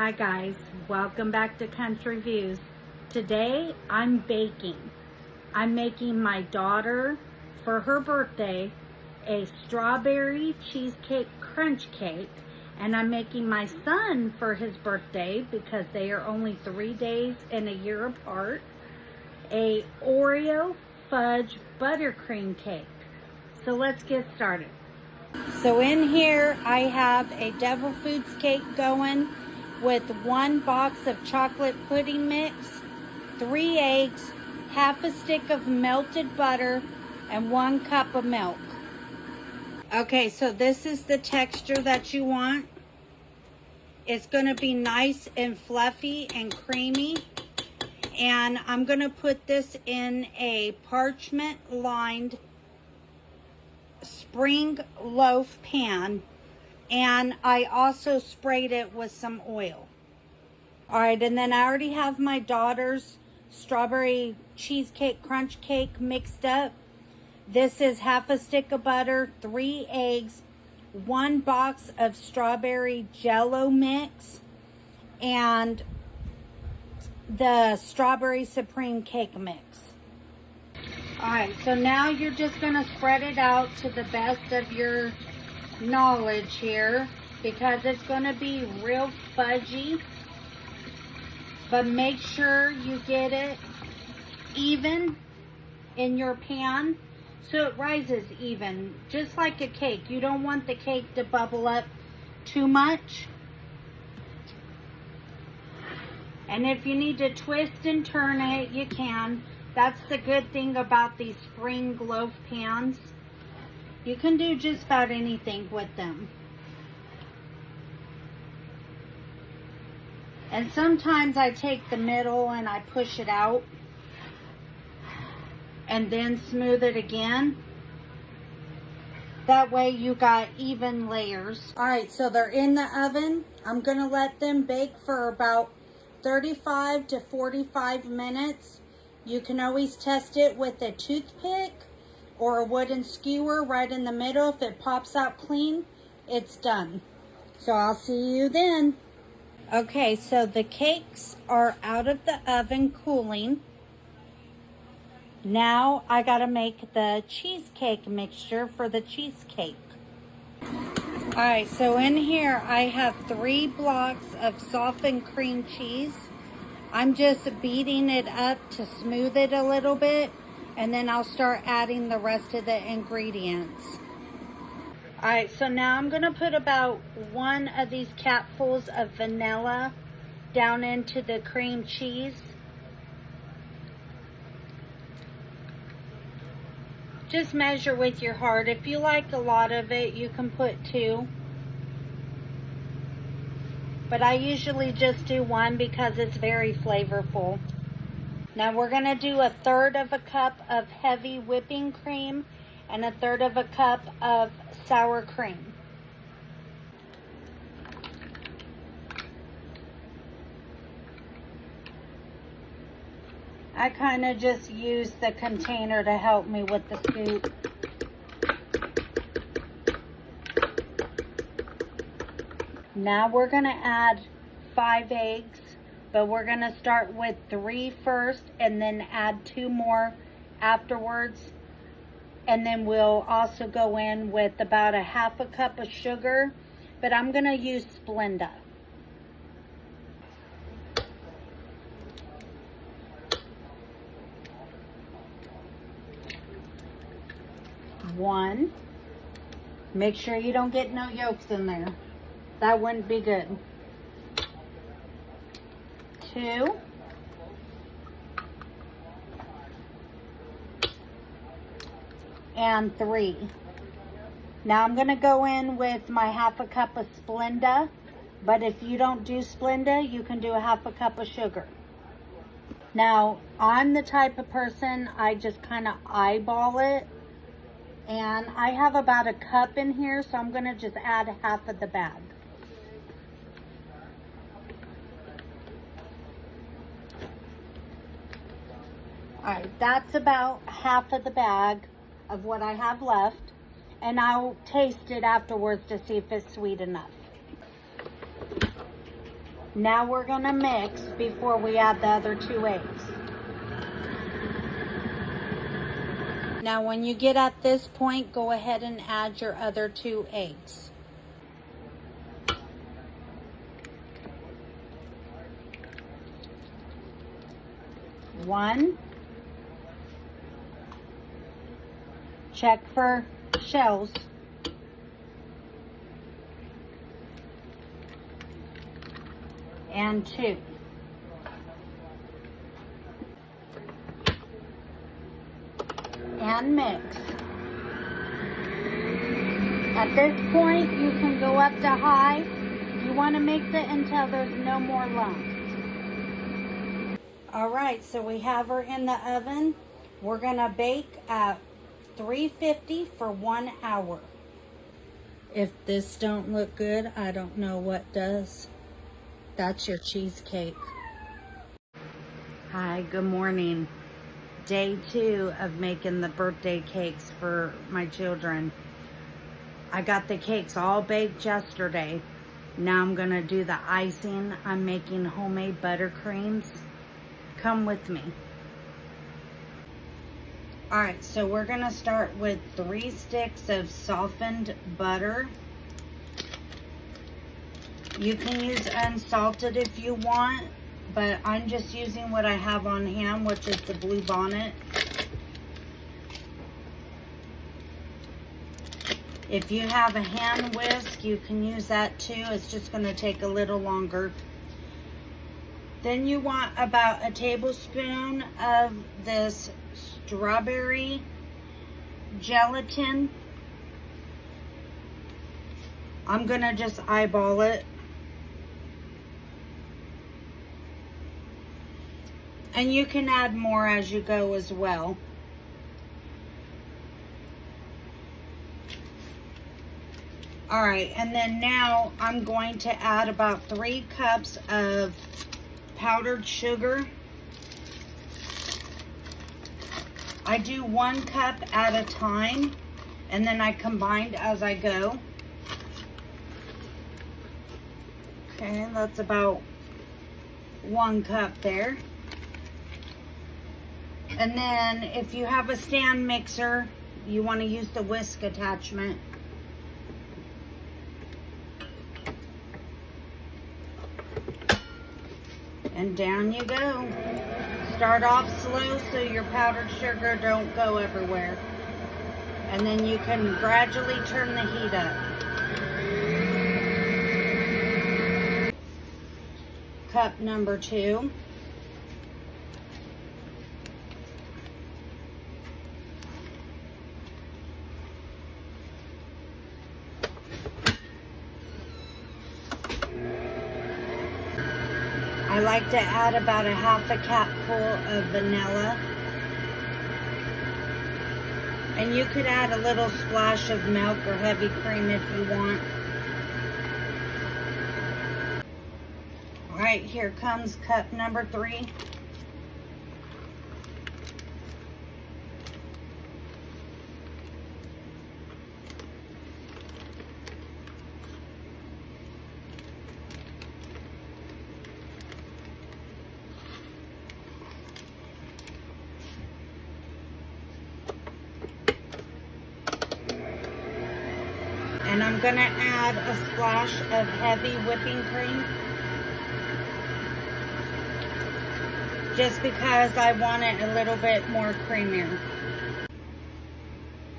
Hi guys, welcome back to Country Views. Today I'm baking. I'm making my daughter, for her birthday, a strawberry cheesecake crunch cake. And I'm making my son for his birthday, because they are only 3 days and a year apart, a Oreo fudge buttercream cake. So let's get started. So in here I have a Devil Foods cake going with 1 box of chocolate pudding mix, 3 eggs, half a stick of melted butter, and 1 cup of milk. Okay, so this is the texture that you want. It's going to be nice and fluffy and creamy. And I'm going to put this in a parchment lined spring loaf pan, and I also sprayed it with some oil. All right, and then I already have my daughter's strawberry cheesecake crunch cake mixed up. This is half a stick of butter, 3 eggs, 1 box of strawberry jello mix, and the strawberry supreme cake mix. All right, so now you're just gonna spread it out to the best of your knowledge here, because it's gonna be real fudgy. But make sure you get it even in your pan so it rises even, just like a cake. You don't want the cake to bubble up too much. And if you need to twist and turn it, you can. That's the good thing about these spring loaf pans. You can do just about anything with them. And sometimes I take the middle and I push it out and then smooth it again. That way you got even layers. All right, so they're in the oven. I'm gonna let them bake for about 35 to 45 minutes. You can always test it with a toothpick or a wooden skewer right in the middle. If it pops out clean, it's done. So I'll see you then. Okay, so the cakes are out of the oven cooling. Now I gotta make the cheesecake mixture for the cheesecake. All right, so in here I have 3 blocks of softened cream cheese. I'm just beating it up to smooth it a little bit, and then I'll start adding the rest of the ingredients. All right, so now I'm gonna put about 1 of these capfuls of vanilla down into the cream cheese. Just measure with your heart. If you like a lot of it, you can put 2. But I usually just do 1 because it's very flavorful. Now we're gonna do 1/3 of a cup of heavy whipping cream and 1/3 of a cup of sour cream. I kind of just use the container to help me with the scoop. Now we're gonna add 5 eggs, but we're gonna start with 3 first and then add 2 more afterwards. And then we'll also go in with about 1/2 cup of sugar, but I'm gonna use Splenda. One. Make sure you don't get no yolks in there. That wouldn't be good. 2. And 3. Now I'm gonna go in with my 1/2 cup of Splenda, but if you don't do Splenda, you can do 1/2 cup of sugar. Now, I'm the type of person, I just kind of eyeball it, and I have about 1 cup in here, so I'm gonna just add 1/2 of the bag. All right, that's about 1/2 of the bag of what I have left, and I'll taste it afterwards to see if it's sweet enough. Now we're gonna mix before we add the other 2 eggs. Now when you get at this point, go ahead and add your other 2 eggs. One. Check for shells. And 2. And mix. At this point, you can go up to high. You want to mix it until there's no more lumps. Alright, so we have her in the oven. We're going to bake at 350 for 1 hour. If this don't look good, I don't know what does. That's your cheesecake. Hi, good morning. Day 2 of making the birthday cakes for my children. I got the cakes all baked yesterday. Now I'm gonna do the icing. I'm making homemade buttercreams. Come with me. Alright, so we're gonna start with 3 sticks of softened butter. You can use unsalted if you want, but I'm just using what I have on hand, which is the Blue Bonnet. If you have a hand whisk, you can use that too. It's just going to take a little longer. Then you want about a tablespoon of this strawberry gelatin. I'm going to just eyeball it. And you can add more as you go as well. All right, and then now I'm going to add about 3 cups of powdered sugar. I do 1 cup at a time, and then I combine as I go. Okay, that's about 1 cup there. And then if you have a stand mixer, you want to use the whisk attachment. And down you go. Start off slow so your powdered sugar don't go everywhere. And then you can gradually turn the heat up. Cup number 2. I like to add about a half a cupful of vanilla. And you could add a little splash of milk or heavy cream if you want. All right, here comes cup number 3. And I'm going to add a splash of heavy whipping cream. Just because I want it a little bit more creamier.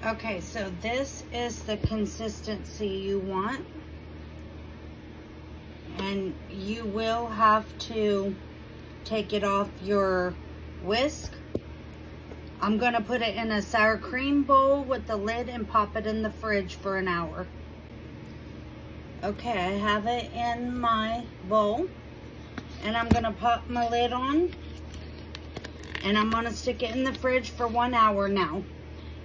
Okay, so this is the consistency you want. And you will have to take it off your whisk. I'm going to put it in a sour cream bowl with the lid and pop it in the fridge for an hour. Okay, I have it in my bowl. And I'm going to pop my lid on. And I'm going to stick it in the fridge for 1 hour now.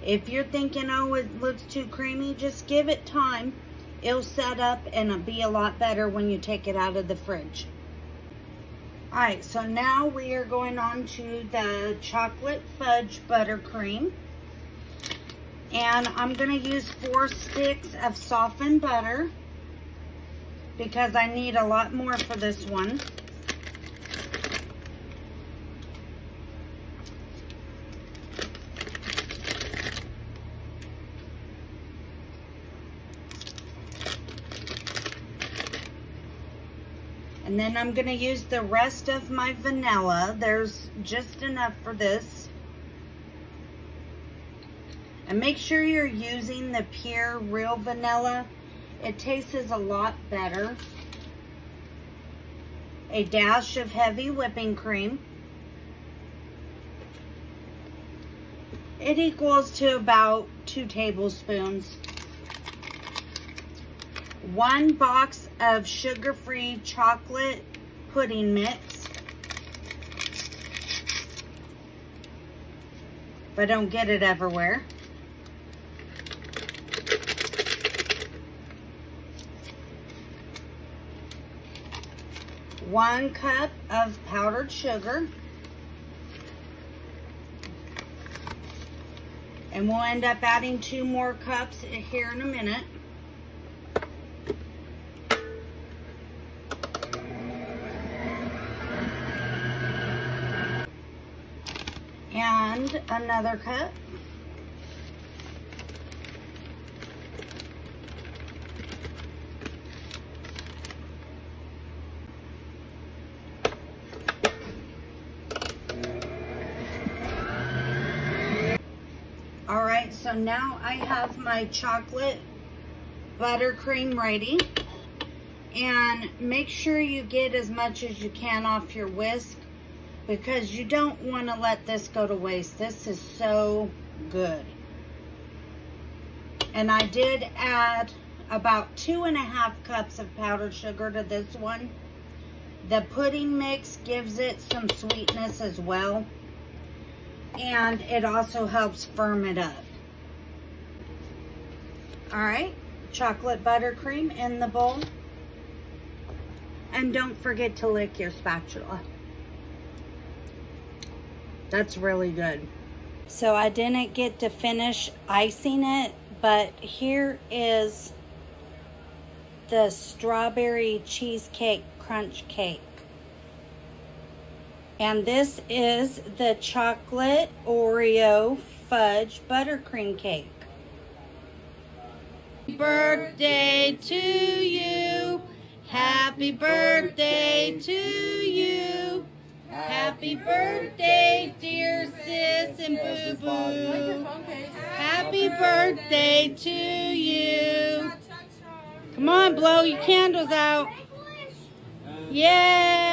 If you're thinking, oh, it looks too creamy, just give it time. It'll set up and it'll be a lot better when you take it out of the fridge. Alright, so now we are going on to the chocolate fudge buttercream. And I'm going to use 4 sticks of softened butter. because I need a lot more for this one. And then I'm going to use the rest of my vanilla. There's just enough for this. And make sure you're using the pure real vanilla. It tastes a lot better. A dash of heavy whipping cream. It equals to about 2 tablespoons. 1 box of sugar-free chocolate pudding mix. But don't get it everywhere. 1 cup of powdered sugar. And we'll end up adding 2 more cups here in a minute. And another cup. All right, so now I have my chocolate buttercream ready. And make sure you get as much as you can off your whisk, because you don't want to let this go to waste. This is so good. And I did add about 2.5 cups of powdered sugar to this one. The pudding mix gives it some sweetness as well. And it also helps firm it up. All right, chocolate buttercream in the bowl. And don't forget to lick your spatula. That's really good. So I didn't get to finish icing it, but here is the strawberry cheesecake crunch cake. And this is the chocolate Oreo fudge buttercream cake. Happy birthday to you. Happy birthday to you. Happy birthday, dear sis and boo-boo. Happy birthday to you. Come on, blow your candles out. Yay!